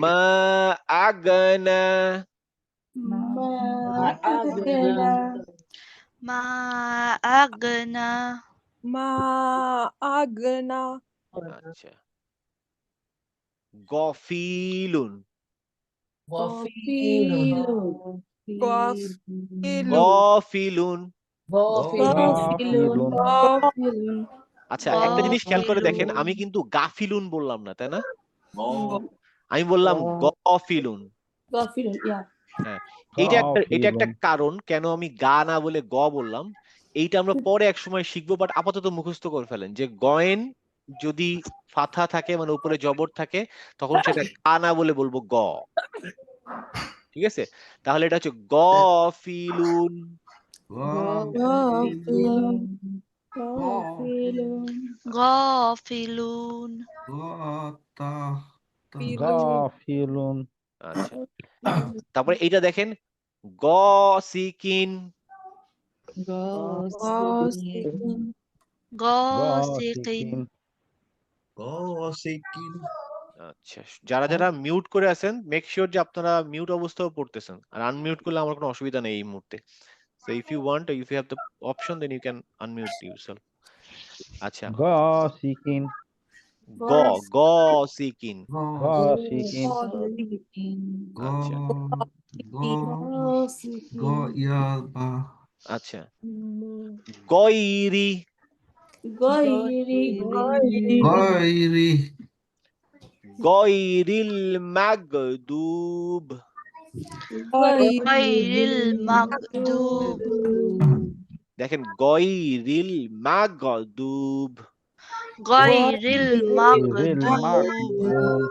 মা আগনা ما أغنى ما أغنى ما أغنى আচ্ছা গফিলুন غفير غافل গফিলুন غافل غافل আচ্ছা একটা জিনিস খেয়াল করে দেখেন আমি কিন্তু গাফিলুন বললাম না তাই না আমি বললাম গফিলুন غافل يا হ্যাঁ এটা একটা কারণ কেন আমি গা না বলে গ বললাম এইটা আমরা পরে এক সময় শিখবো বাট আপাতত মুখস্থ করে ফেলেন যে গয়েন যদি ফাথা থাকে মানে উপরে জবর থাকে তখন সেটা গা না বলে বলবো গ ঠিক আছে তাহলে এটা হচ্ছে গফিলুন غافل غافل غافلون غافلون আচ্ছা তারপরে এইটা দেখেন গসিকিন غاسل غاسقين غاسقين আচ্ছা যারা যারা মিউট করে আছেন মেক শিওর যে আপনারা মিউট অবস্থাও পড়তেছেন আর আনমিউট করলে আমার কোনো অসুবিধা নেই এই মুহূর্তে so if you want if you have the option then you can unmute yourself আচ্ছা غاسقين গ গসিকিন غاسقين আচ্ছা আচ্ছা গয়রি غير গয়রিল মাগদুব غير المغضوب দেখেন গয়রিল মাগদুব غير المغضوب المغضوب